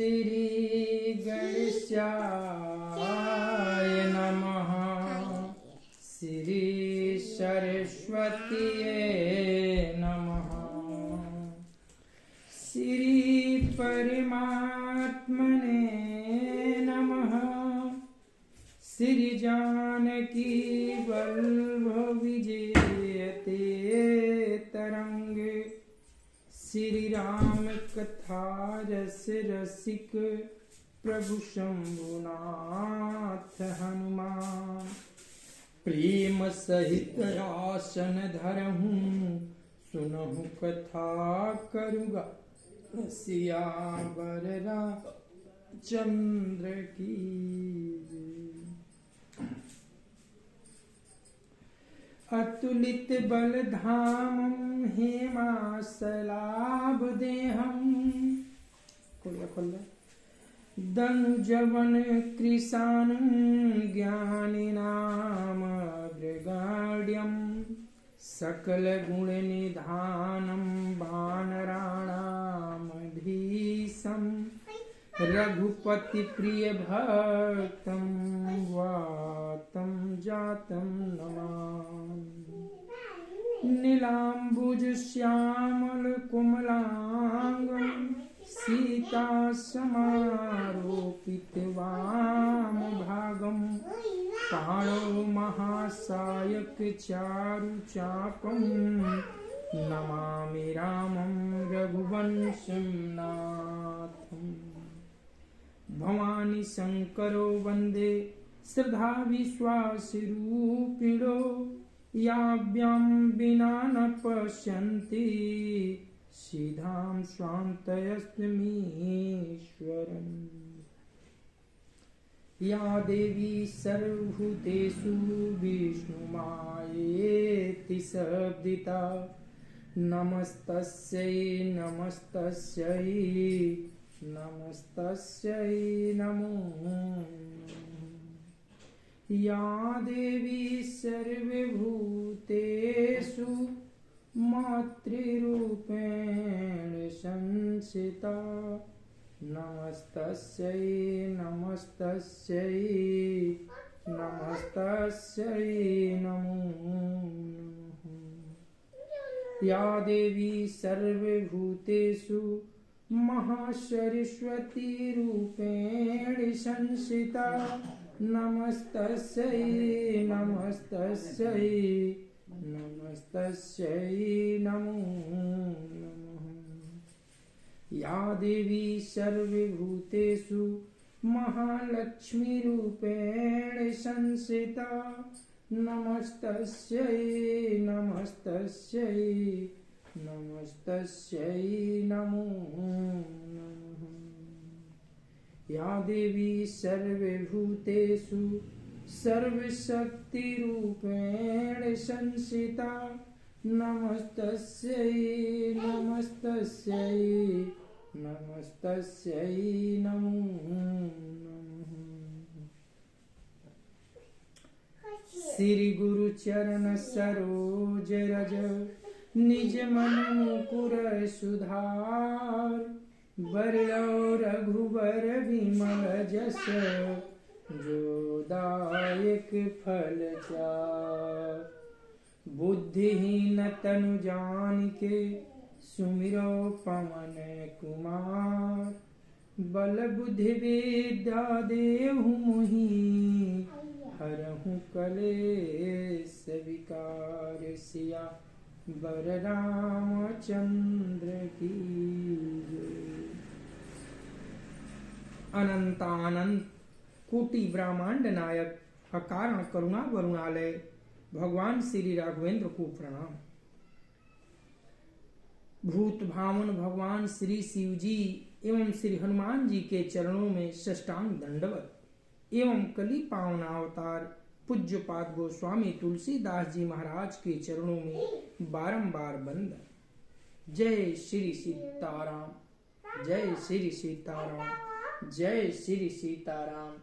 श्री गणेशाय नमः। श्री सरस्वतीये नमः। श्री परमात्मने नमः। श्री जानकी वल्लभ विजयते तरंगे। श्री राम कथा रस रसिक प्रभु शंभुनाथ हनुमान। प्रेम सहित आसन धरहूँ सुनहु कथा करुगा सियावर रामचंद्र की। अतुलित बल धामं हेमासलाभ देहं। दनुजवन कृशान ज्ञानिनाम अग्रगाढ्यं। सकल गुण निधानं वानराणां धीशं। रघुपति प्रिय भक्तं वातं जातं नमामि। नीलाम्बुज श्यामल कुमलांगं। सीता समारोपित वाम भागं। पाणौ महासायक चारु चापं। नमामि रामं रघुवंशं नाथम्। भवानी शंकरो वंदे श्रद्धा विश्वास रूपिणो। याभ्यां विना न पश्यन्ति सीधां स्वान्तयस्मीश्वरम्। या देवी सर्वभूतेषु विष्णुमायेति शब्दिता। नमस्तस्यै नमस्तस्यै नमस्तस्यै नमो नमः। या देवी सर्वभूतेषु मातृरूपेण संस्थिता। नमस्तस्यै नमस्तस्यै नमस्तस्यै नमो नमः। या देवी सर्वभूतेषु महासरस्वती रूपेण संस्थिता। नमस्तस्यै नमस्तस्यै नमस्तस्यै नमो नमः। या देवी सर्वभूतेषु महालक्ष्मी रूपेण संस्थिता। नमस्तस्यै नमस्तस्यै नमस्तस्यै नमो नमः। या देवी सर्वभूतेषु सर्वशक्तिरूपेण संस्थिता। नमस्तस्यै नमस्तस्यै नमस्तस्यै नमो नमः। श्री गुरु चरण सरोज रज निज मन मुकुर सुधार। बरलो रघुबर विमल जस जो दायक फल चार। बुद्धिहीन तनु जानिके सुमिरो पवन कुमार। बल बुद्धि विद्या देहु मोहि हरहु कलेश विकार। सिया वर रामचंद्र की। अनंतानंत कोटि ब्रह्मांड नायक अकारण करुणा वरुणालय भगवान श्री राघवेंद्र को प्रणाम। भूत भावन भगवान श्री शिव जी एवं श्री हनुमान जी के चरणों में साष्टांग दंडवत एवं कली पावन अवतार पूज्यपाद गोस्वामी तुलसीदास जी महाराज के चरणों में बारंबार बंदन। जय श्री सीताराम जय श्री सीताराम जय श्री सीताराम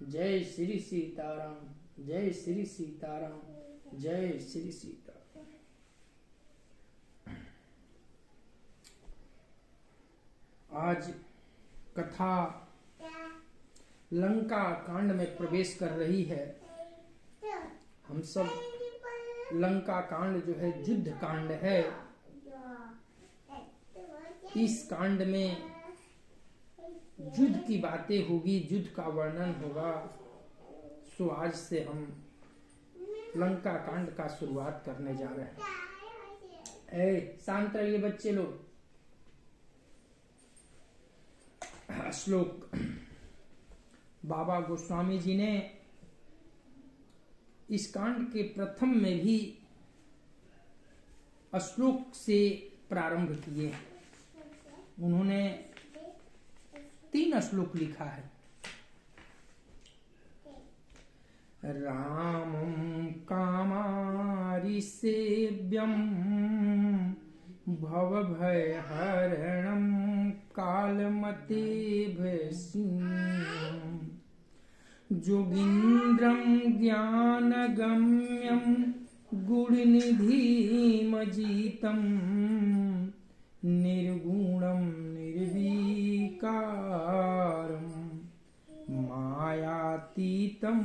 जय श्री सीताराम जय श्री सीताराम जय श्री सीताराम। आज कथा लंका कांड में प्रवेश कर रही है। हम सब लंका कांड जो है युद्ध कांड है। इस कांड में युद्ध की बातें होगी, युद्ध का वर्णन होगा। सो आज से हम लंका कांड का शुरुआत करने जा रहे हैं। शांत रहिए बच्चे लोग। श्लोक बाबा गोस्वामी जी ने इस कांड के प्रथम में भी श्लोक से प्रारंभ किए। उन्होंने 3 श्लोक लिखा है। रामं कामारिसेव्यं भवभयहरणं कालमतेभ्यसिंहं जोगीन्द्रं ज्ञानगम्यं गुणनिधिमजितं निर्गुणं निर्विकारं मायातीतं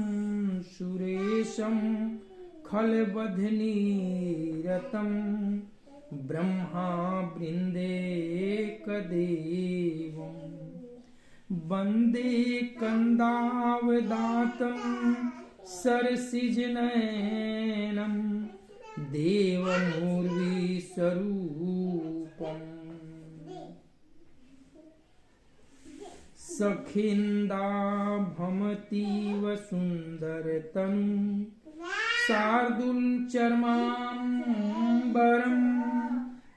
सुरेशं खलबधनिरतं ब्रह्मा वृन्देकदेवं वन्दे कन्दावदातं सरसिजनयनं देवमूर्विस्वरूपम् सखिन्दाभमतीव सुन्दरतनु शार्दूलचर्माम्बरं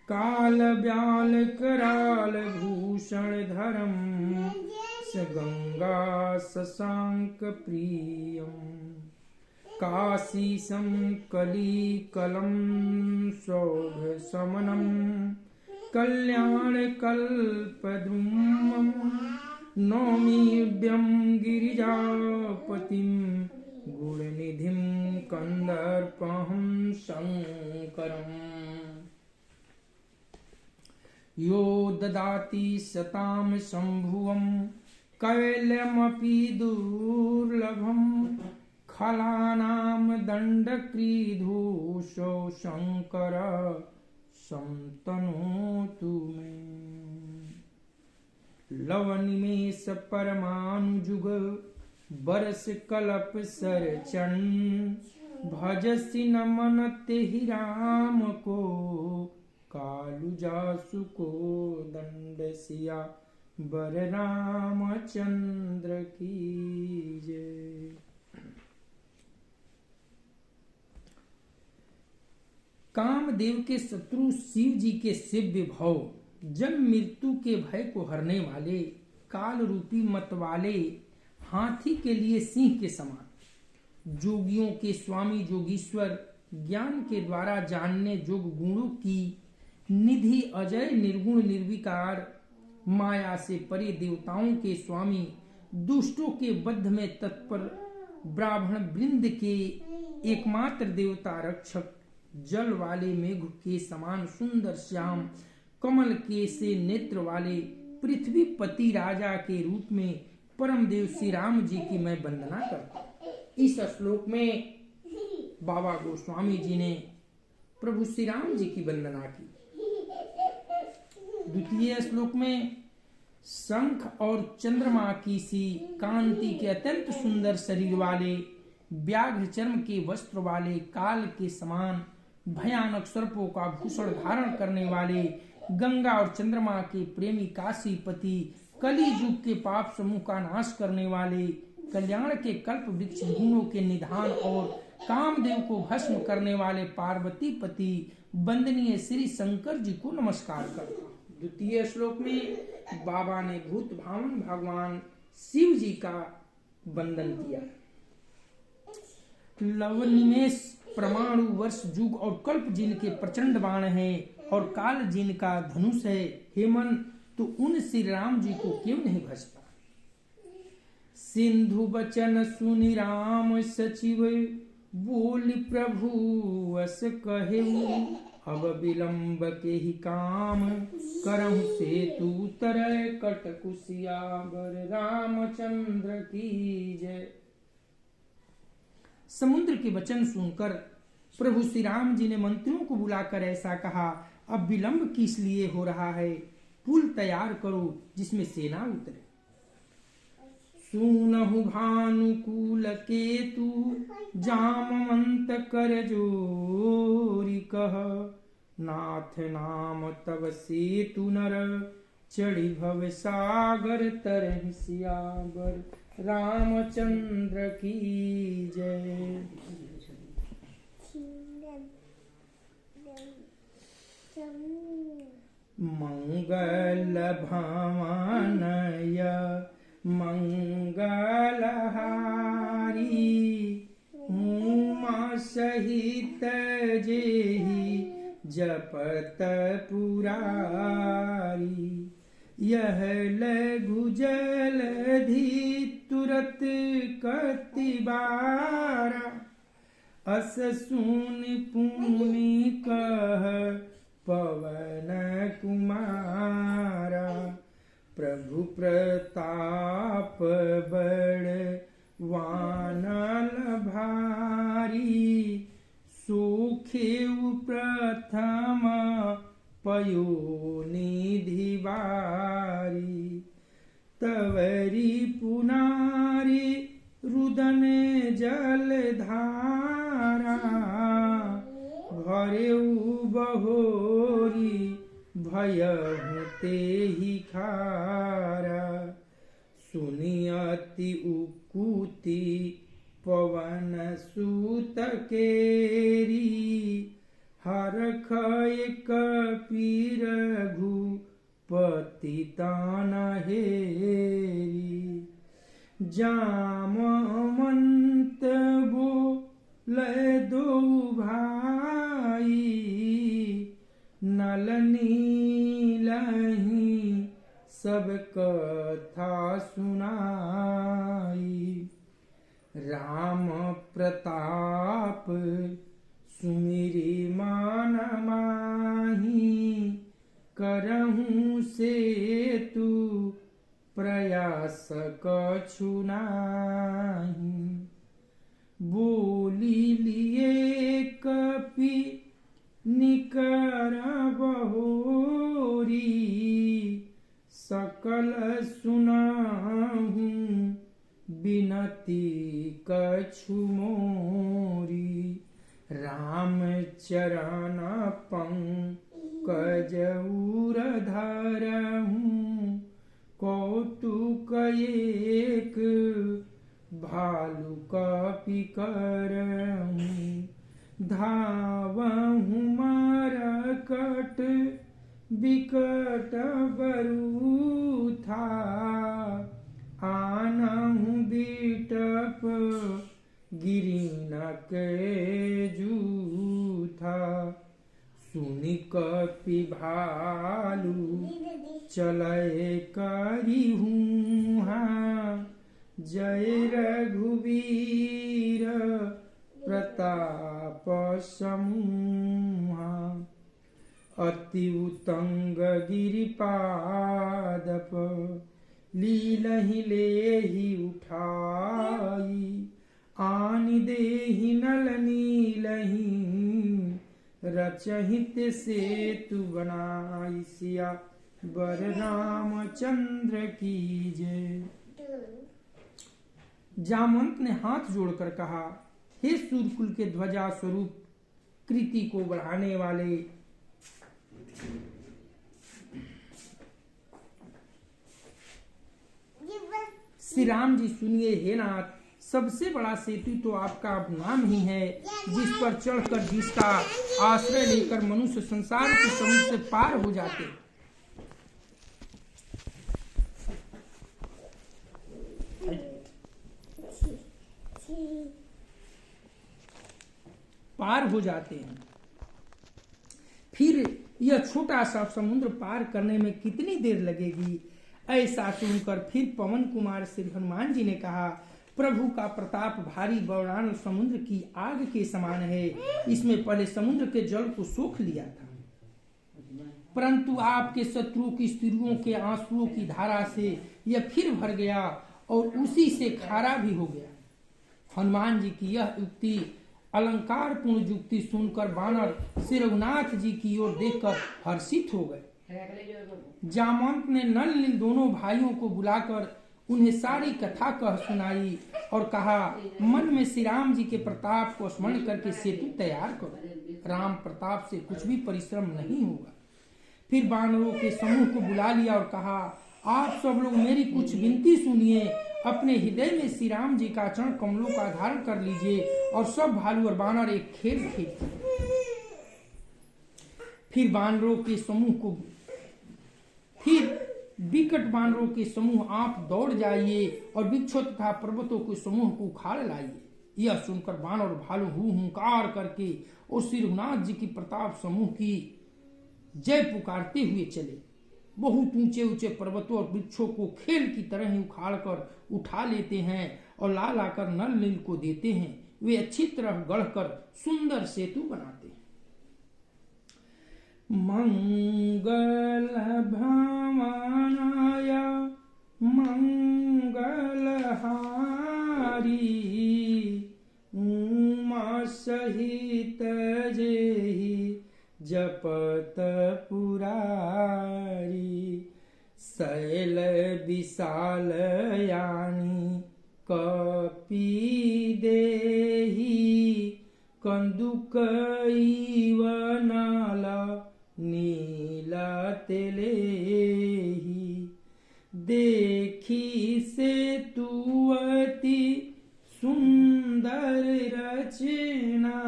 कालव्यालकरालभूषणधरं स गंगा शशाङ्कप्रियं काशीशं कलिकलं सौभशमनं कल्याणकल्पद्रुमं नौमीभ्यं गिरिजापतिं गुणनिधिं कन्दर्पहं शङ्करम् यो ददाति सतां शम्भुवं कैवल्यमपि दुर्लभं खलानां दण्डकृधोषो शङ्कर संतनोतु मे। लवनिमेष परमानुजुग बरस कल्प सरचन भजसि न मनते ही राम को कालु जासु को दंड सिया बर रामचंद्र की जय। कामदेव के शत्रु शिव जी के सेव्य भव, जन्म मृत्यु के भय को हरने वाले, काल रूपी मत वाले, हाथी के लिए सिंह के समान, जोगियों के स्वामी जोगीश्वर, ज्ञान के द्वारा जानने जोग गुणों की निधि, अजय निर्गुण निर्विकार, माया से परे देवताओं के स्वामी, दुष्टों के बद्ध में तत्पर ब्राह्मण वृंद के एकमात्र देवता रक्षक, जल वाले मेघ के समान सुंदर श्याम, कमल के से नेत्र वाले पृथ्वी पति राजा के रूप में परम देव श्री राम जी की मैं वंदना करता हूँ। इस श्लोक में बाबा गोस्वामी जी ने प्रभु श्री राम जी की वंदना की। द्वितीय श्लोक में शंख और चंद्रमा की सी कांति के अत्यंत सुंदर शरीर वाले, व्याघ्र चर्म के वस्त्र वाले, काल के समान भयानक सर्पों का भूषण धारण करने वाले, गंगा और चंद्रमा के प्रेमी काशीपति, कली युग के पाप समूह का नाश करने वाले, कल्याण के कल्प वृक्ष गुणों के निधान और कामदेव को भस्म करने वाले पार्वती पति वंदनीय श्री शंकर जी को नमस्कार करता हूँ। द्वितीय श्लोक में बाबा ने भूत भावन भगवान शिव जी का वंदन किया। लव निमेष परमाणु वर्ष युग और कल्प जिनके प्रचंड बाण है और काल जिनका धनुष है, हेमन तो उन श्री राम जी को क्यों नहीं भजता। सिंधु बचन सुनि राम सचिव, बोल प्रभु अस कहे, अब विलंब के ही काम, करहु सेतु तरय कट कुसियावर। रामचंद्र की जय। समुद्र के वचन सुनकर प्रभु श्री राम जी ने मंत्रियों को बुलाकर ऐसा कहा, अब विलंब किस लिए हो रहा है? पुल तैयार करो जिसमें सेना उतरे। सुनहु भानुकूल केतु, जामवंत कर जोरी कह। नाथ नाम तब सेतु नर, चढ़ी भव सागर तरहि सियावर। रामचंद्र की जय। मंगल भवनय मंगलहारी, उमा सहित जेहि जपत पुरारी। यह लघु जलधि तुरत कति बारा, अस सुन पुनि कह पवन कुमारा। प्रभु प्रताप बड़ वानल भारी, सुखेउ प्रथम पयो निधि बारी। तवरी पुनारी रुदन जलधारा, भरेउ बहोरी भयहु तेहि खारा। सुनि अति उकुति पवन सुत केरी, हरख एक पीर घुपति तान हेरी। जामवंत बोले दो भाई, नल नीलहि सब कथा सुनाई। राम प्रताप सुमिरि मन माही, करहु सेतु प्रयास कछु नाही। बोली लिए कपि निकर बहोरी, सकल सुनाहु बिनती कछु मोरी। राम चरण पंकज उर धरहु, कौतुक एक भालु कपि करहु। धावहु मरकट बिकट बरूथा, आनहु बिटप गिरिनक जूथा। सुनि कपि भालु चलय करिहुहा, जय रघुवीर प्रताप समूहा। अति उतंग गिरिपादप, लीलहि लेहि उठाई। आनि देहि नल नीलहि, रचहित सेतु बनाई। सिया बर रामचंद्र की जय। जामवंत ने हाथ जोड़कर कहा, हे सूर्यकुल के ध्वजा स्वरूप कृति को बढ़ाने वाले, श्री राम जी सुनिए। हे नाथ, सबसे बड़ा सेतु तो आपका नाम ही है, जिस पर चढ़कर जिसका आश्रय लेकर मनुष्य संसार के समुद्र से पार हो जाते। हैं। फिर यह छोटा सा समुद्र पार करने में कितनी देर लगेगी? ऐसा सुनकर फिर पवन कुमार श्री हनुमान जी ने कहा, प्रभु का प्रताप भारी बौरान समुद्र की आग के समान है। इसमें पहले समुद्र के जल को सोख लिया था, परंतु आपके शत्रु की स्त्रियों के आंसुओं की धारा से यह फिर भर गया और उसी से खारा भी हो गया। हनुमान जी की यह युक्ति, अलंकार पूर्ण युक्ति सुनकर बानर श्री रघुनाथ जी की ओर देखकर हर्षित हो गए। जामवंत ने नल नील दोनों भाइयों को बुलाकर उन्हें सारी कथा कह सुनाई और कहा, मन में श्री राम जी के प्रताप को स्मरण करके सेतु तैयार करो। राम प्रताप से कुछ भी परिश्रम नहीं होगा। फिर बानरों के समूह को बुला लिया और कहा, आप सब लोग मेरी कुछ विनती सुनिए। अपने हृदय में श्री राम जी का चरण कमलों का धारण कर लीजिए और सब भालू और बानर एक खेल खेलते। फिर विकट बानरों के समूह आप दौड़ जाइए और वृक्षों तथा पर्वतों के समूह को उखाड़ लाइए। यह सुनकर बानर और भालू हुंकार करके और श्री रघुनाथ जी की प्रताप समूह की जय पुकारते हुए चले। बहुत ऊंचे ऊंचे पर्वतों और वृक्षों को खेल की तरह ही उखाड़ कर उठा लेते हैं और ला लाकर नल नील को देते हैं। वे अच्छी तरह गढ़कर सुंदर सेतु बनाते हैं। मंगल भवनाय मंगलहारी उमा सहित जेहि जपत पुरारी शैल विशाल यानी कपि देहि कंदुक इव नल नील तेलेहि देखी सेतुअति सुंदर रचना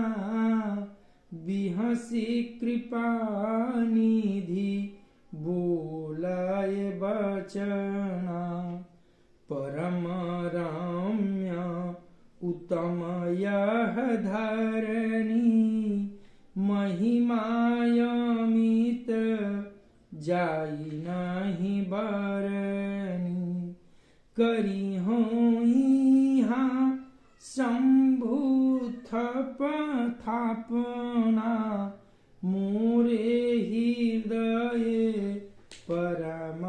बिहसी कृपा निधि बोलाय बचना परम रम्य उत्तम यह धरणी महिमायमित जाई नहीं बरनी करी हो यहाँ शंभु थप थापना मोरे हृदय परम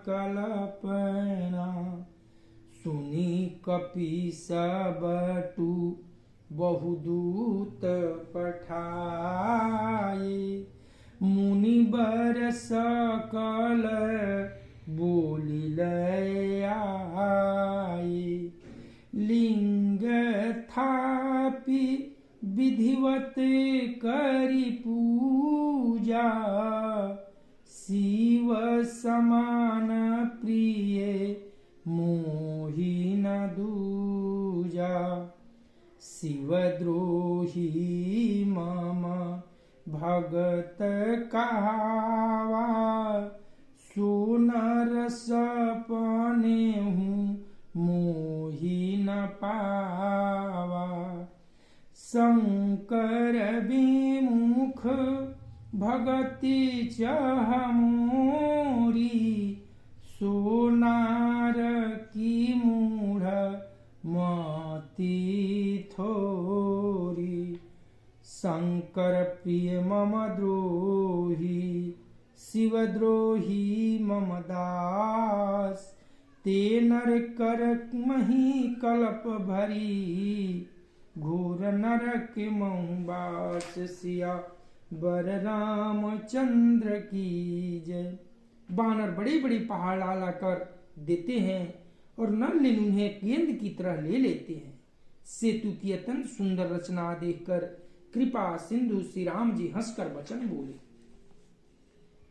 कल्पना सुनी कपीस बटु बहुदूत पठाए मुनि बर सकल बोलिल आए लिंग थापि विधिवत करि पूजा शिव समान प्रिय मोहि न दूजा शिवद्रोही मम भगत कहावा सुनर सपने हूँ मोहि न पावा शंकर विमुख भगति चह मोरी सोनार की मूढ़ मति थोरी शंकर प्रिय मम द्रोही शिवद्रोही मम दास ते नर कर मही कल्प भरी घोर नरक मऊबास सिया बर रामचंद्र की जय। बानर बड़े बड़े पहाड़ ला कर देते हैं और नल नील उन्हें गेंद की तरह ले लेते हैं। सेतु की अत्यंत सुंदर रचना देखकर कृपा सिंधु श्री राम जी हंसकर वचन बोले,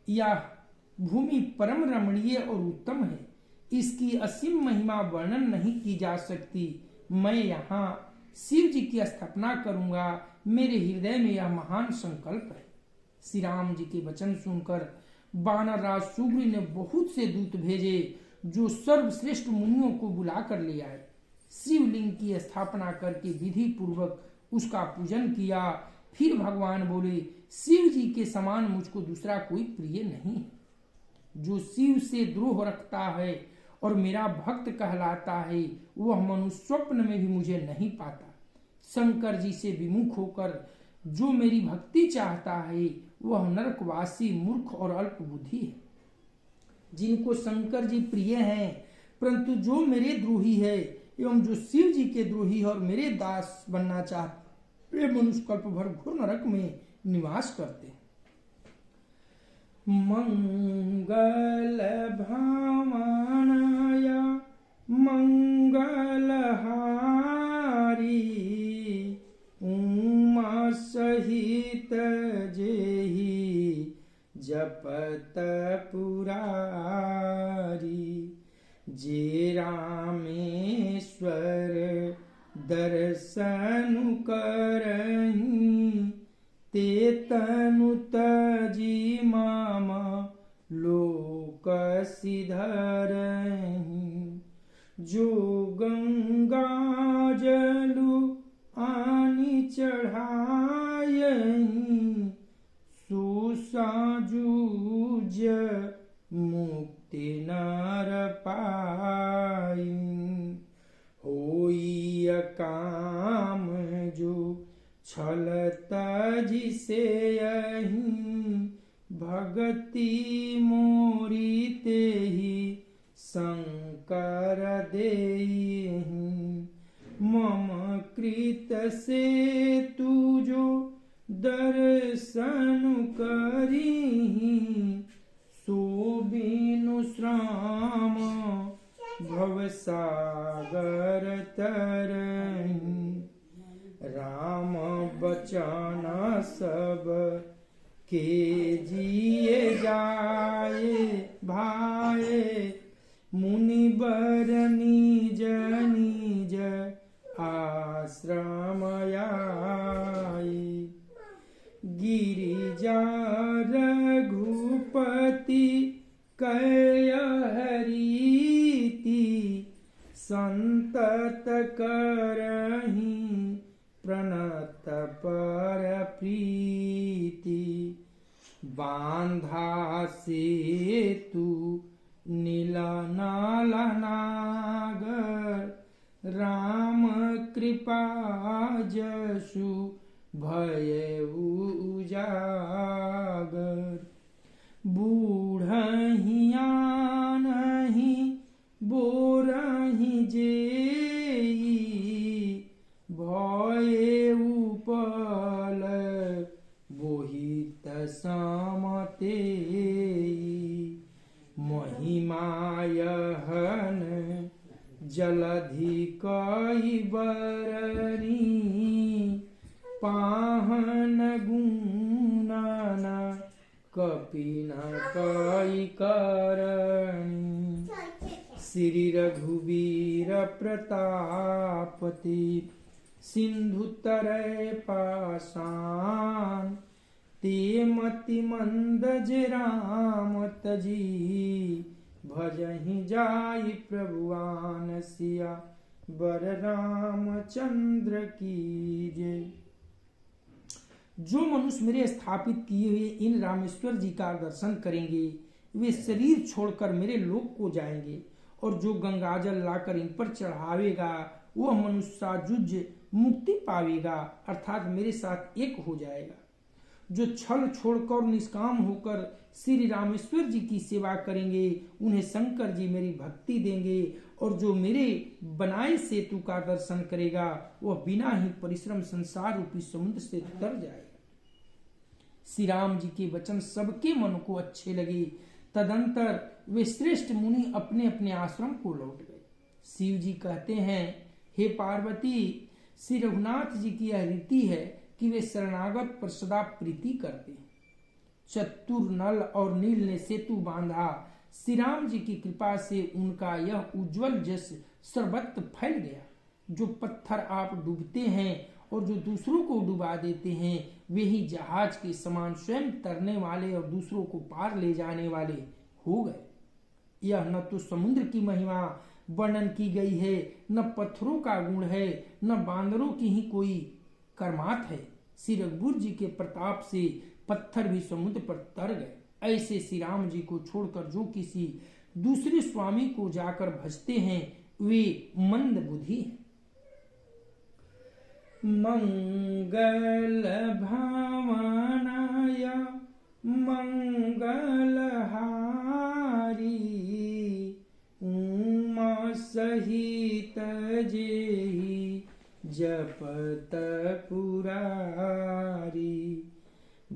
यह भूमि परम रमणीय और उत्तम है। इसकी असीम महिमा वर्णन नहीं की जा सकती। मैं यहाँ शिव जी की स्थापना करूंगा। मेरे हृदय में यह महान संकल्प है। श्री राम जी के वचन सुनकर बानर राज सुग्रीव ने बहुत से दूत भेजे जो सर्वश्रेष्ठ मुनियों को बुला कर ले आए। शिवलिंग की स्थापना करके विधि पूर्वक उसका पूजन किया। फिर भगवान बोले, शिव जी के समान मुझको दूसरा कोई प्रिय नहीं है। जो शिव से द्रोह रखता है और मेरा भक्त कहलाता है, वह मनुष्य स्वप्न में भी मुझे नहीं पाता। शंकर जी से विमुख होकर जो मेरी भक्ति चाहता है वह नरकवासी, मूर्ख और अल्प बुद्धि है। जिनको शंकर जी प्रिय हैं, परंतु जो मेरे द्रोही है एवं जो शिव जी के द्रोही और मेरे दास बनना चाहते, वे मनुष्य कल्प भर घोर नरक में निवास करते हैं। मंगल भावनाय मंगलहारी, उमा सहित जेहि जपत पुरारी। जे रामेश्वर दर्शन करहि, ते तनु तजी माम लोक सिधरहि। जो गंगा जलु आनि चढ़ायहि, सो साजुज मुक्ति नर पाई। होई काम जो छल तजी से यही, भगति मोरी तेहि शंकर देहि। मम कृत से तू जो दर्शन करिहि, सो बिनु श्राम भवसागर तरहि। राम बचन सब के जिए जाए भाए, मुनि बर निज निज आश्रम आए। गिरिजा रघुपति कय हरीति, संतत करहि प्रणत पर प्रीति। बांधा सेतु नील नाल नागर, राम कृपा जसु भय उजागर। बूढ़हिया नहीं बोरहि जेई, भये उपल बोहित समतेई। महिमायहन जलधि कई बरनी, पाहन गुणन कपिन कई करणी। श्री रघुवीर प्रतापति, सिंधु तरय पाषाण। ते मति मंद जे राम तजी, भजहि जाई प्रभुआन सिया बर रामचंद्र की जय। जो मनुष्य मेरे स्थापित किए हुए इन रामेश्वर जी का दर्शन करेंगे, वे शरीर छोड़कर मेरे लोक को जाएंगे। और जो गंगाजल लाकर इन पर चढ़ावेगा, वह मनुष्य साजुज मुक्ति पावेगा, अर्थात मेरे साथ एक हो जाएगा। जो छल छोड़कर निष्काम होकर श्री रामेश्वर जी की सेवा करेंगे, उन्हें शंकर जी मेरी भक्ति देंगे। और जो मेरे बनाए सेतु का दर्शन करेगा, वह बिना ही परिश्रम संसार रूपी समुद्र से तर जाएगा। श्री राम जी के वचन सबके मन को अच्छे लगे। तदंतर वे श्रेष्ठ मुनि अपने अपने आश्रम को लौट गए। शिव जी कहते हैं, हे पार्वती, श्री रघुनाथ जी की यह रीति है कि वे शरणागत पर सदा प्रीति करते हैं। चतुर नल और नील ने सेतु बांधा। श्री राम जी की कृपा से उनका यह उज्जवल जस सर्वत्र फैल गया। जो पत्थर आप डूबते हैं और जो दूसरों को डुबा देते हैं, वे ही जहाज के समान स्वयं तरने वाले और दूसरों को पार ले जाने वाले हो गए। यह न तो समुद्र की महिमा वर्णन की गई है, न पत्थरों का गुण है, न बांदरों की ही कोई कर्मात है। श्री रघुवीर जी के प्रताप से पत्थर भी समुद्र पर तर गए। ऐसे श्री राम जी को छोड़कर जो किसी दूसरे स्वामी को जाकर भजते हैं वे मंद बुद्धि हैं। मंगल भावनाय मंगलहारी उमा सहित जेहि जपत पुरारी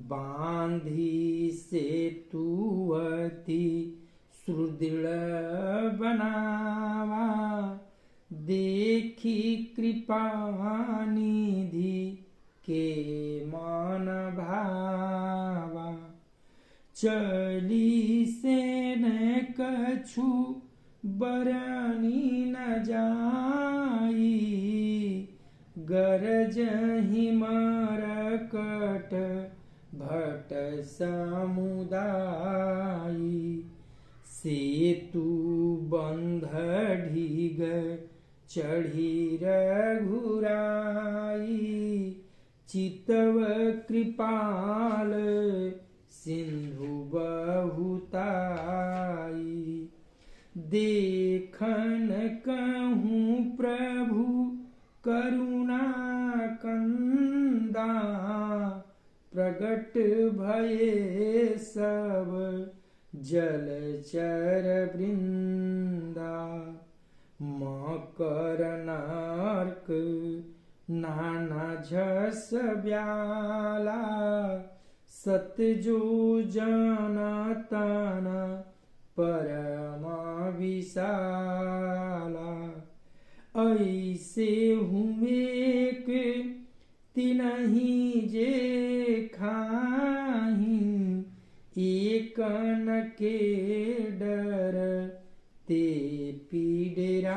बांधी सेतुवती सुदृढ़ बनावा देखी कृपा निधि के मन भावा चली से न कछु बरनी न जाई गरज हिमरकट भट समुदायी सेतु बंध ढीग चढ़ी रघुराई चितव कृपाल सिंधु बहुताई देखन कहूँ प्रभु करुणा कंदा प्रगट भये सब जलचर वृंदा मकर नारक नाना झस ब्याला सतजो जनतन परमा विशाला ऐसे हुए के तिनहि जे खाहि एकन के डर ते पीडराहि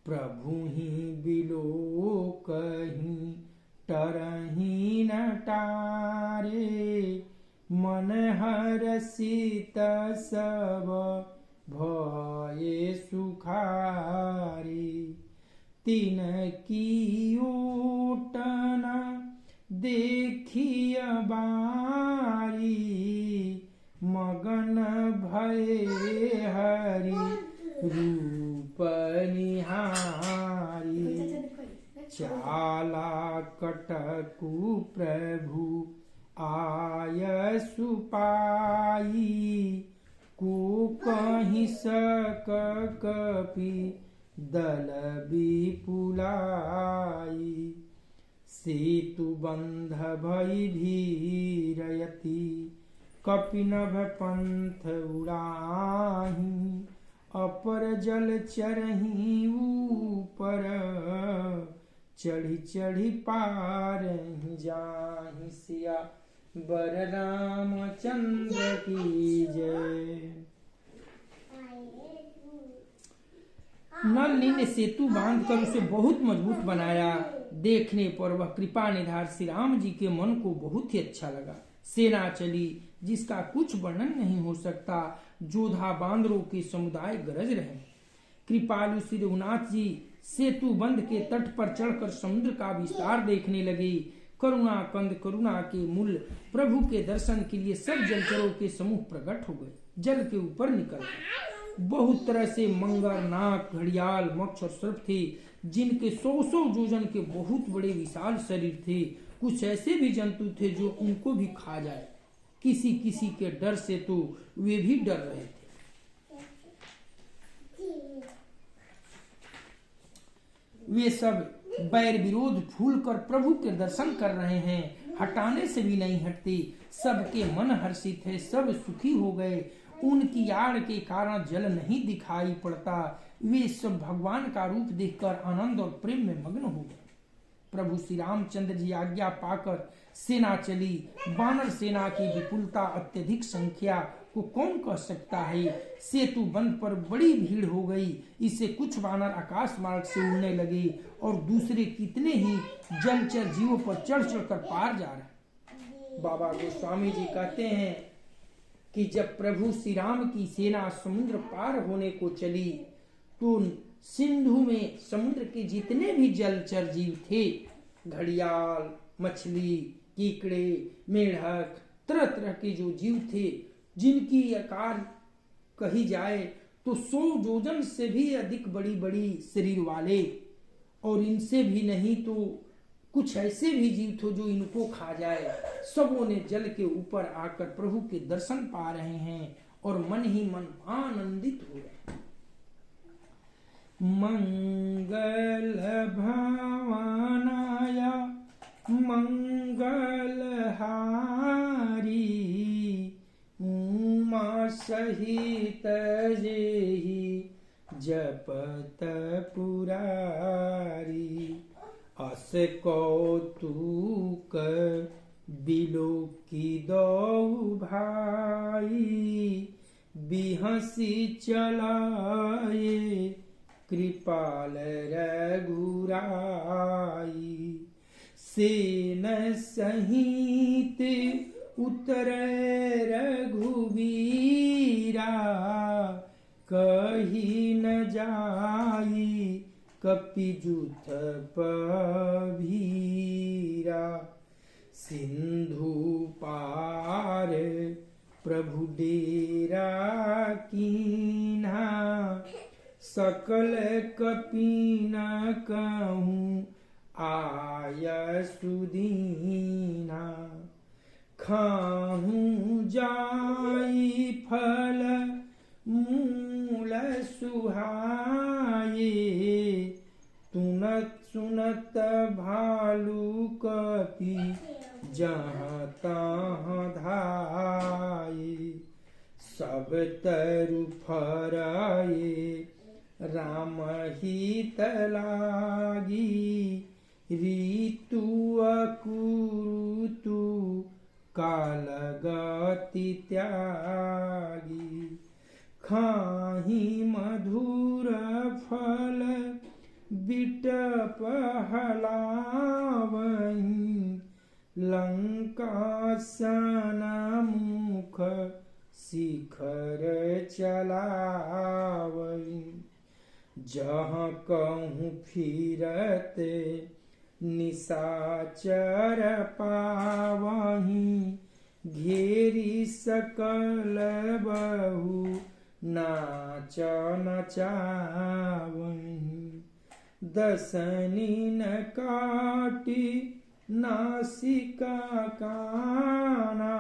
प्रभु ही बिलोकहि टरहि न टारे मन हरसित सब भये सुखारी तीन की ओटन देखिय बारी मगन भये हरि रूप निहारी चाला कटकु प्रभु आय सुपाई को कहीं सक कपि दल विपुलाई सेतु बंध भई भीरयति कपिनभ पंथ उड़ाही अपर जल चरही ऊपर चढ़ी चढ़ी पार जाहि सिया बर रामचंद्र की जय। नल ने सेतु बांधकर उसे बहुत मजबूत बनाया। देखने पर वह कृपा निधार श्री राम जी के मन को बहुत ही अच्छा लगा। सेना चली जिसका कुछ वर्णन नहीं हो सकता। जोधा बांदरों के समुदाय गरज रहे। कृपालु श्री रघुनाथ जी सेतु बंध के तट पर चढ़कर समुद्र का विस्तार देखने लगे। करुणा कंद करुणा के मूल प्रभु के दर्शन के लिए सब जलचरों के समूह प्रकट हो गए, जल के ऊपर निकल गए। बहुत तरह से मंगर, नाग, घड़ियाल, मक्ष और सर्प थे, जिनके 100 योजन के बहुत बड़े विशाल शरीर थे। कुछ ऐसे भी जंतु थे जो उनको भी खा जाए। किसी किसी के डर से तो वे भी डर रहे थे। वे सब बैर विरोध भूल कर प्रभु के दर्शन कर रहे हैं, हटाने से भी नहीं हटते। सबके मन हर्षित है, सब सुखी हो गए। उनकी आड़ के कारण जल नहीं दिखाई पड़ता। वे सब भगवान का रूप देखकर आनंद और प्रेम में मग्न हो गए। प्रभु श्री रामचंद्र जी आज्ञा पाकर सेना चली। वानर सेना की विपुलता, अत्यधिक संख्या को कौन कह सकता है। सेतु बंध पर बड़ी भीड़ हो गई। इससे कुछ वानर आकाश मार्ग से उड़ने लगे और दूसरे कितने ही जलचर जीवों पर चढ़ चढ़कर पार जा रहे। बाबा गोस्वामी जी कहते हैं कि जब प्रभु श्री राम की सेना समुद्र पार होने को चली तो सिंधु में समुद्र के जितने भी जलचर जीव थे, घड़ियाल, मछली, कीकड़े, मेढक, तरह तरह के जो जीव थे, जिनकी आकार कही जाए तो 100 योजन से भी अधिक बड़ी बड़ी शरीर वाले, और इनसे भी नहीं तो कुछ ऐसे भी जीव थे जो इनको खा जाए, सबों ने जल के ऊपर आकर प्रभु के दर्शन पा रहे हैं और मन ही मन आनंदित हो रहे हैं। मंगल भवनाय मंगलहारी उमा सहित जेहि जपत पुरारी। अस कौतुक बिलोकी दो भाई बिहसी चलाए कृपाल रघुराई। सेन सहित उतर रघुवीरा कही न जाई कपिजुथ पभीरा। सिंधु पार प्रभु डेरा कीन्हा सकल कपीन कहूँ आय सुदीना। खाहूँ जाई फल मूल सुहाये तुनत सुनत भालू कपि जहाँ तहाँ धाये। सब तरु फराए राम हित लागी ऋतु अकुरुतु काल गति त्यागी। खाही मधुर फल बिटप हलावहीं लंकासन मुख शिखर चलावहीं। जहाँ कहूँ फिरते निशाचर पावहीं घेरी सकल बहु नाच नचावहीं। दसनी न काटी नासिका काना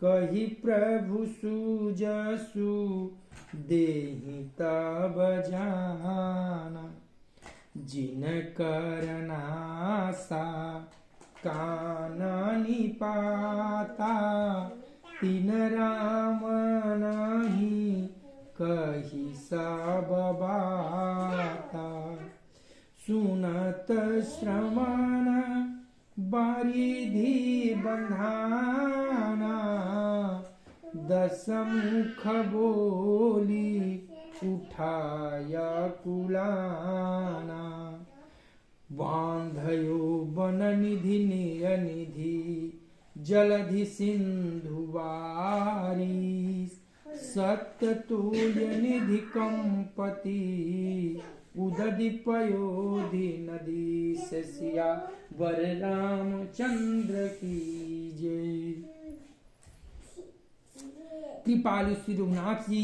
कही प्रभु सुजसु देहि तब जाना। जिन करनासा काननी पाता तिन राम नहीं कही सब बाता। सुनत श्रवण बारिधि बंधाना 10 मुख बोली उठाया कुलाना। बांधयो बन निधि निर निधि जलधि सिंधु वारी। सत्य तुल्य निधि कंपति उदधि पयोधि नदी से सिया वर रामचंद्र की जय। कृपालु श्री रघुनाथ जी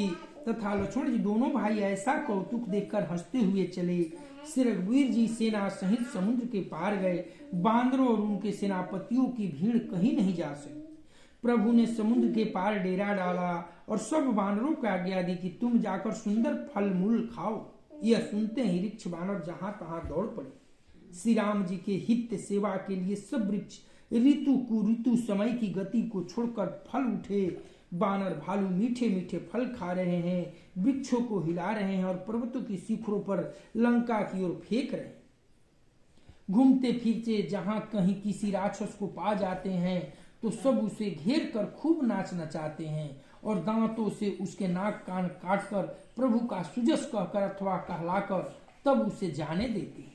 तथा लक्ष्मण जी दोनों भाई ऐसा कौतुक देखकर हंसते हुए चले। श्री रघुवीर जी सेना सहित समुद्र के पार गए। बांदरों और उनके सेनापतियों की भीड़ कहीं नहीं जा सकी। प्रभु ने समुद्र के पार डेरा डाला और सब बानरों को आज्ञा दी कि तुम जाकर सुंदर फल मूल खाओ। यह सुनते ही वृक्ष बानर जहां तहां दौड़ पड़े। श्री राम जी के हित सेवा के लिए सब वृक्ष ऋतु कुऋतु समय की गति को छोड़कर फल उठे। बानर भालू मीठे मीठे फल खा रहे हैं, वृक्षों को हिला रहे हैं और पर्वतों की शिखरों पर लंका की ओर फेंक रहे हैं। घूमते फिरते जहां कहीं किसी राक्षस को पा जाते हैं तो सब उसे घेर कर खूब नाच नचाते हैं और दांतों से उसके नाक कान काटकर प्रभु का सुजस कहकर अथवा कहलाकर तब उसे जाने देते हैं।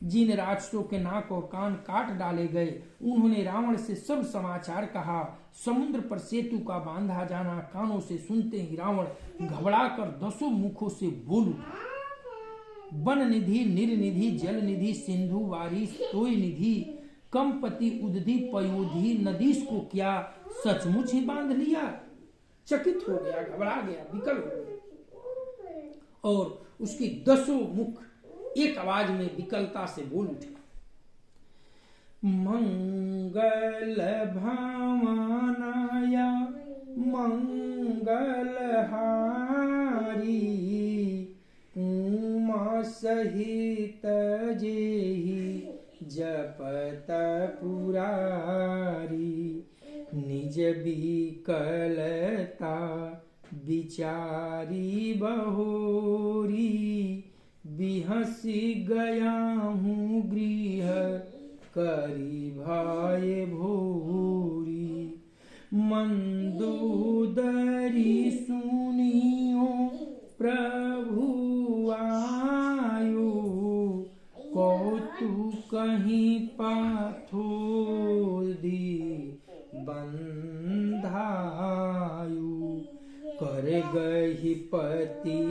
जिन राक्षसों के नाक और कान काट डाले गए उन्होंने रावण से सब समाचार कहा। समुद्र पर सेतु का बांधा जाना कानों से सुनते ही रावण घबराकर 10 मुखों से बोल उठा। वन निधि निरनिधि जल निधि सिंधु वारी तोय निधि कंपति उदधि पयोधि नदीश को क्या सचमुच ही बांध लिया। चकित हो गया, घबरा गया, विकल हो गया और उसकी 10 मुख एक आवाज में विकलता से बोल उठे, मंगल भावनाय मंगलहारी उमा सहित जेहि जपत पुरारी निज विकलता विचारी बहोरी बिहसी गया हूँ गृह करी भय भोरी मंदोदरी सुनियो प्रभु आयो कौतुक कहीं पाथो दी बंधायु कर गही पति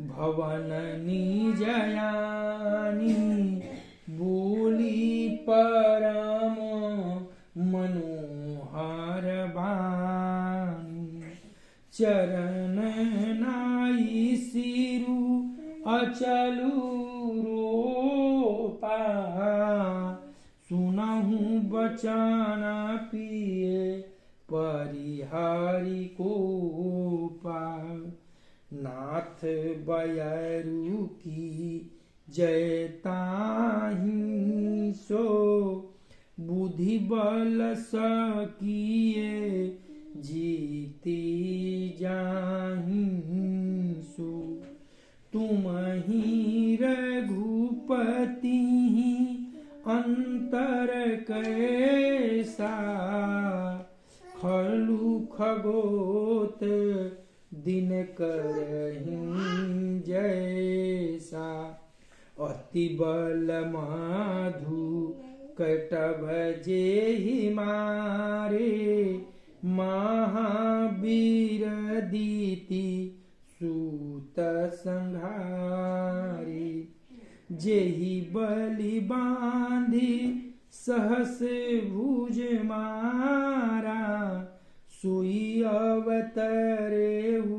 भवन निजयानी बोली परम मनोहर बानी चरण नाई सिरु अचलु रोपा सुनहु बचन पिए परिहरि को पा नाथ बयरु की जयताहि सो बुद्धि बल सकिए जीती जाहि सो तुम ही रघुपति अंतर कैसा खलु खगोत दिन करहिं जैसा अति बल माधु कटभ जेहि मारे महावीर दीति सूत संहारी जेहि बलि बांधी सहस भुज मारा सोई अवतरेहु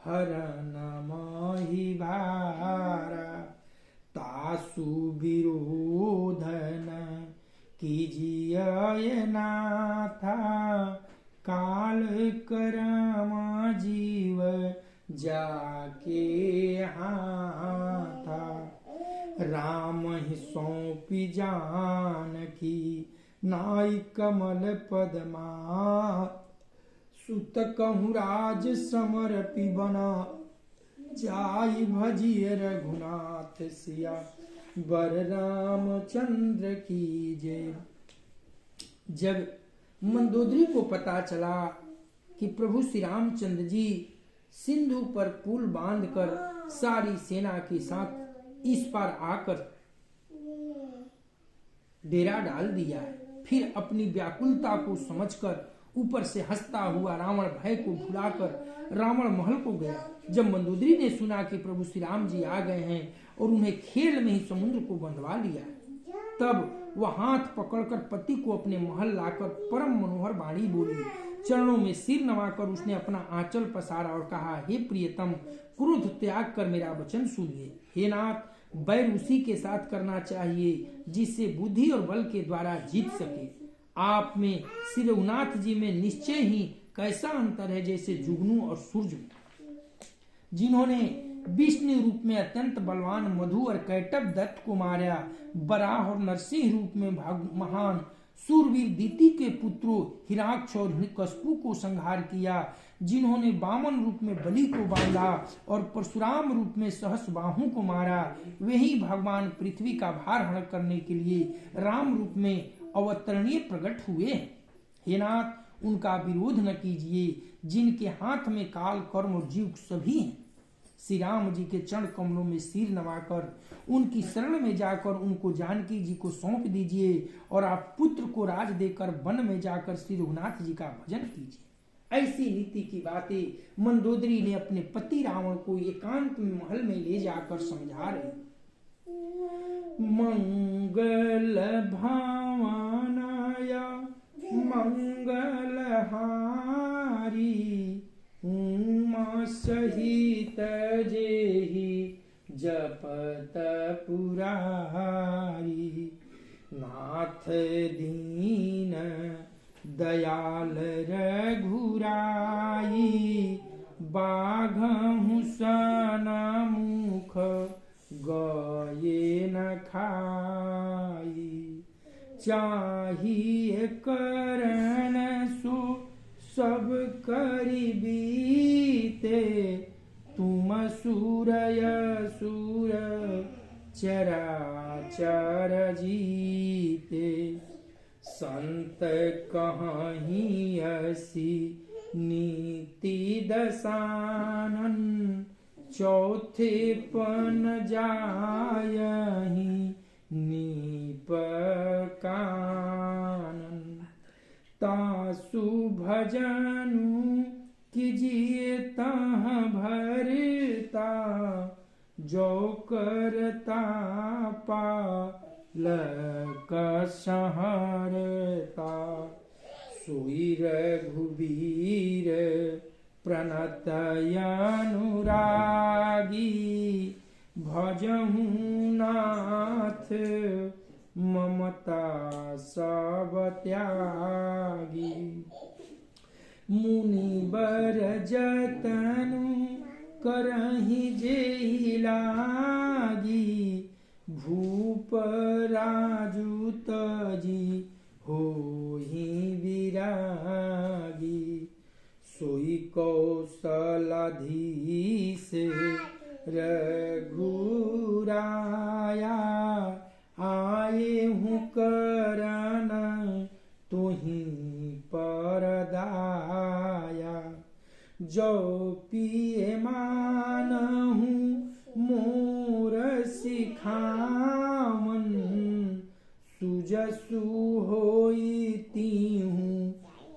हरन माहि भारा तासु विरोधन कीजिए नाथा काल करम जीव जाके हाथा राम ही सौंपी जानकी नाई कमल पदमा सुत कहूँ राज समर्पी बना जाई भजिए रघुनाथ सिया बर रामचंद्र की जय। जब मंदोदरी को पता चला कि प्रभु श्री रामचंद्र जी सिंधु पर पुल बांधकर सारी सेना के साथ इस पार आकर डेरा डाल दिया है, फिर अपनी व्याकुलता को समझकर ऊपर से हंसता हुआ रावण भय को भुलाकर रावण महल को गया। जब मंदोदरी ने सुना कि प्रभु श्री राम जी आ गए हैं और उन्हें खेल में ही समुद्र को बंधवा लिया, तब वह हाथ पकड़कर पति को अपने महल लाकर परम मनोहर वाणी बोली। चरणों में सिर नवाकर उसने अपना आंचल पसारा और कहा, हे प्रियतम, क्रोध त्याग कर मेरा वचन सुनिए। हे नाथ, बैर उसी के साथ करना चाहिए जिससे बुद्धि और बल के द्वारा जीत सके। आप में श्री रघुनाथ जी में निश्चय ही कैसा अंतर है जैसे जुगनू और सूर्य। जिन्होंने विष्णु रूप में अत्यंत बलवान मधु और कैटभ दत्त को मारा, बराह और नरसिंह रूप में महान सूरवीर दीति के पुत्रों हिरण्याक्ष और हिरण्यकशिपु को संहार किया, जिन्होंने वामन रूप में बलि को बांधा और परशुराम रूप में सहस्रबाहु को मारा, वही भगवान पृथ्वी का भार हरण करने के लिए राम रूप में अवतरणीय प्रकट हुए। हे नाथ, उनका विरोध न कीजिए जिनके हाथ में काल कर्म और जीव सभी हैं। श्री राम जी के चरण कमलों में सिर नवाकर उनकी शरण में जाकर उनको जानकी जी को सौंप दीजिए और आप पुत्र को राज देकर वन में जाकर श्री रघुनाथ जी का भजन कीजिए। ऐसी नीति की बातें मंदोदरी ने अपने पति रावण को एकांत महल में ले जाकर समझा रही। मंगल भावनाया मंगलहारी सहित जेहि जपत पुरारी। नाथ दीन दयाल रघुराई, बाघहु सन मुख गए न खाई। चाहिए करण सो सब करि बीते, तुम सूरय सूर चराचर जीते। संत कहीं असी नीति दसानन, चौथे पन जायहि नीप कानन। तासु भजनु कीजिए तह भरता, जो करता पालक सहरता। सोई रघुबीर प्रणत अनुरागी, भजहु नाथ ममता सब त्यागी। मुनिबर जतनु करहि जेहि लागी, भूप राजू तजी होहि विरागी। सोई कौशलाधीश रघुराया, आए हूँ करन तुहि परदाया। जो पिए मानहु मोर सिखावन, सुजसु होई तीहु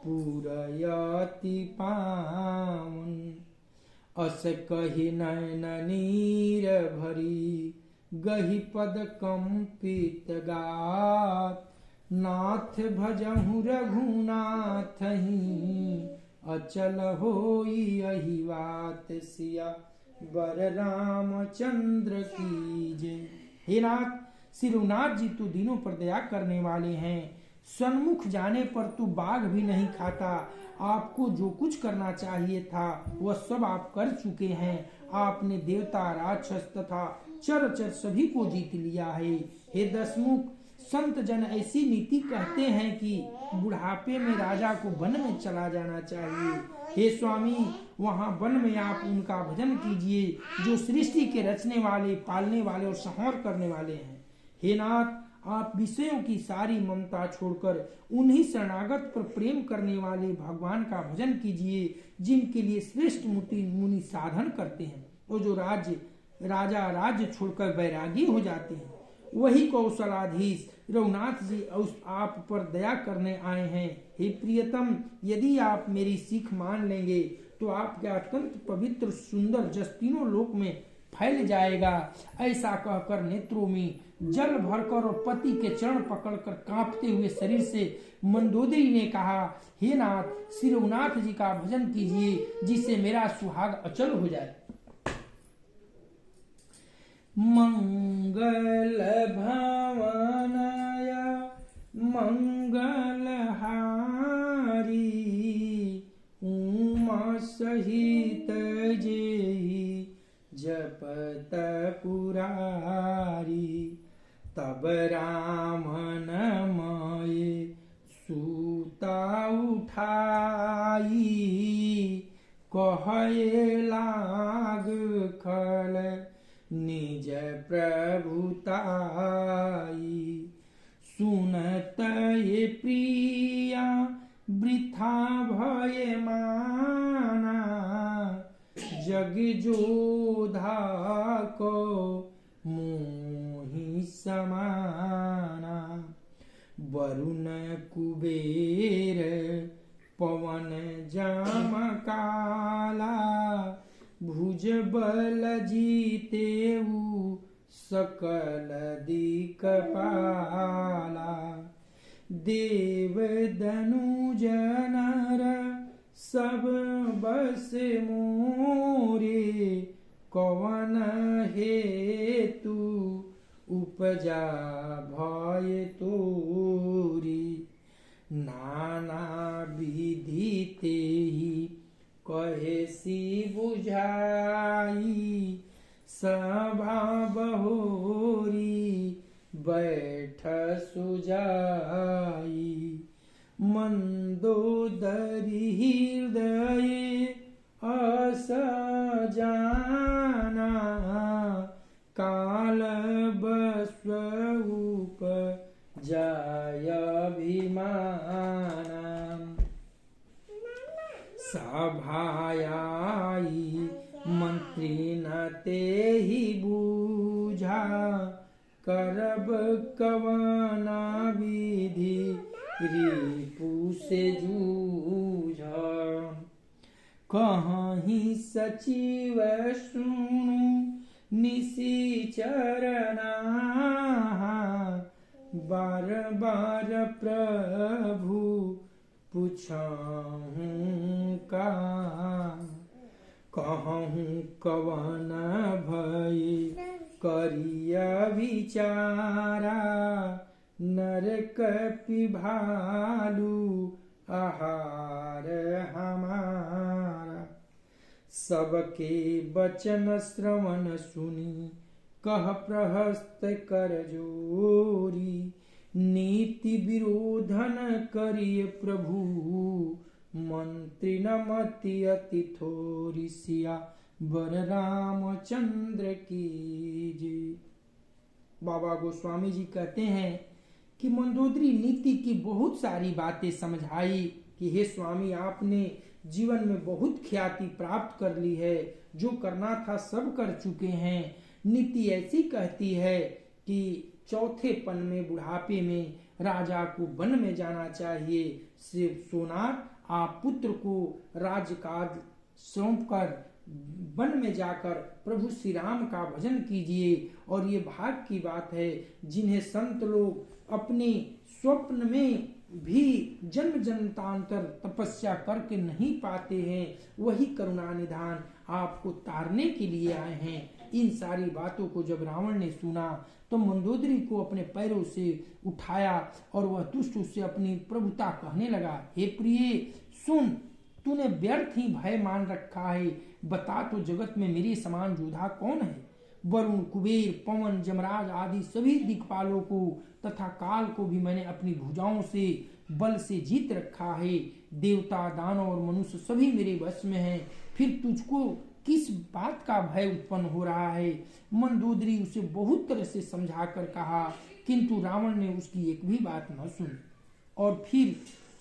पुरयति पावन। अस कहि नयन नीर भरी, गहि पद कंपित गात। नाथ भजहु रघुनाथहि, अचल होई यही बात। सिया बर रामचंद्र की जय। हे नाथ, श्री रघुनाथ जी तो दीनों पर दया करने वाले हैं। सन्मुख जाने पर तू बाघ भी नहीं खाता। आपको जो कुछ करना चाहिए था वह सब आप कर चुके हैं। आपने देवता, राक्षस तथा चर सभी को जीत लिया है। हे दशमुख, संत जन ऐसी नीति कहते हैं कि बुढ़ापे में राजा को वन में चला जाना चाहिए। हे स्वामी, वहाँ वन में आप उनका भजन कीजिए जो सृष्टि के रचने वाले, पालने वाले और संहार करने वाले हैं। हे नाथ, आप विषयों की सारी ममता छोड़कर उन्हीं शरणागत पर प्रेम करने वाले भगवान का भजन कीजिए, जिनके लिए श्रेष्ठ मुनि साधन करते हैं और जो राजा राज्य छोड़कर बैरागी हो जाते हैं। वही कौशलाधीश रघुनाथ जी आप पर दया करने आए हैं। हे प्रियतम, यदि आप मेरी सीख मान लेंगे तो आपका अत्यंत पवित्र सुंदर जस तीनों लोक में फैल जाएगा। ऐसा कहकर नेत्रों में जल भरकर और पति के चरण पकड़कर कांपते हुए शरीर से मंदोदरी ने कहा, हे नाथ, श्री रघुनाथ जी का भजन कीजिए जिससे मेरा सुहाग अचल हो जाए। मंगल भावनाय मंगल हारी, उमा सहित जेहि जपत पुरारी। तब राम नमये सूता उठाई, कहे लाग खल निज प्रभुताई। सुनत ये प्रिया वृथा भय माना, जग जोधा को मोहि समाना। वरुण कुबेर पवन जम काला, भुज बल जीतेऊ सकल दिक्पाला। देव दनुज नर सब बस मोरे कवन हेतु उपजा भय तोरी नाना विधि तेहि कहे सी बुझाई सभा बहोरी बैठ सुजाई मंदोदरी हृदय असजाना काल बस्वरूप जाय अभिमाना सभायाई मंत्री न तेहि बूझा करब कवना विधि रिपु से जूझा कहीं सचिव सुनु निशिचरना बार बार प्रभु पूछहूँ का कहूँ कवन भय करिया विचारा नरक पिभालु आहार हमारा सबके वचन श्रवण सुनी कह प्रहस्त कर जोरी नीति विरोधन करिए प्रभु मंत्री न मति अति थोरी सिया बर रामचंद्र की जय। बाबा गोस्वामी जी कहते हैं कि मंदोदरी नीति की बहुत सारी बातें समझाई कि हे स्वामी आपने जीवन में बहुत ख्याति प्राप्त कर ली है, जो करना था सब कर चुके हैं। नीति ऐसी कहती है कि चौथे पन में बुढ़ापे में राजा को वन में जाना चाहिए। शिव सोनार आप पुत्र को राजकाज सौंपकर वन में जाकर प्रभु श्री राम का भजन कीजिए। और ये भाग्य की बात है जिन्हें संत लोग अपने स्वप्न में भी जन्म जन्मांतर तपस्या करके नहीं पाते हैं, वही करुणा निधान आपको तारने के लिए आए हैं। इन सारी बातों को जब रावण ने सुना तो मंदोदरी को अपने पैरों से उठाया और वह दुष्ट उससे अपनी प्रभुता कहने लगा, हे प्रिय सुन, तूने व्यर्थ ही भय मान रखा है। बता तो जगत में मेरे समान योद्धा कौन है? वरुण, कुबेर, पवन, जमराज आदि सभी दिक्पालों को तथा काल को भी मैंने अपनी भुजाओं से बल से जीत रखा है। देवता, दानव और मनुष्य सभी मेरे वश में हैं। फिर तुझको किस बात का भय उत्पन्न हो रहा है? मंदोदरी उसे बहुत तरह से समझा कर कहा, किंतु रावण ने उसकी एक भी बात न सुनी और फिर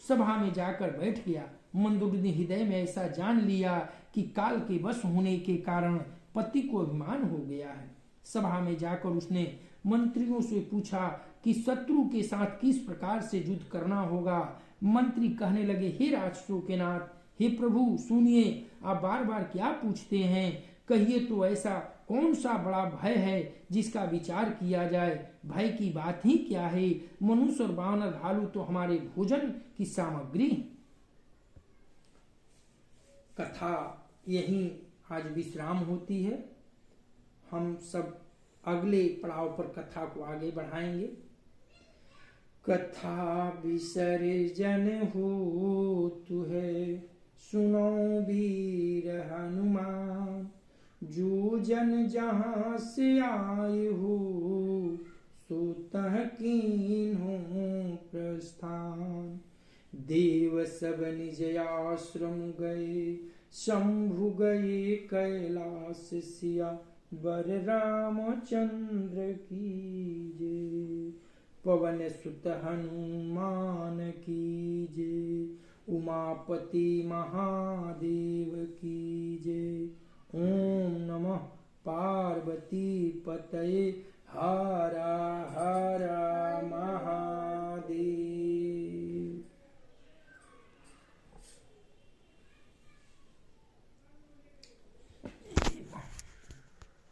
सभा में जाकर बैठ गया। मंदोदरी ने हृदय में ऐसा जान लिया कि काल के वश होने के कारण पति को अभिमान हो गया है। सभा में जाकर उसने मंत्रियों से पूछा कि शत्रु के साथ किस प्रकार से युद्ध करना होगा। मंत्री कहने लगे, हे राक्षसों के नाथ, हे प्रभु सुनिए, आप बार बार क्या पूछते हैं? कहिए तो ऐसा कौन सा बड़ा भय है जिसका विचार किया जाए? भय की बात ही क्या है? मनुष्य और वानर भालू तो हमारे भोजन की सामग्री। कथा यहीं आज विश्राम होती है। हम सब अगले पड़ाव पर कथा को आगे बढ़ाएंगे। कथा विसर्जन होतु है, सुनो वीर हनुमान, जो जन जहाँ से आए हो, सो तह कीन्हो प्रस्थान। देव सब निज आश्रम गए, शंभु गए कैलाश सिया, बर रामचंद्र की जय। पवन सुत हनुमान की जय, उमापति महादेव की जय। ओम नमः पार्वती पतये, हर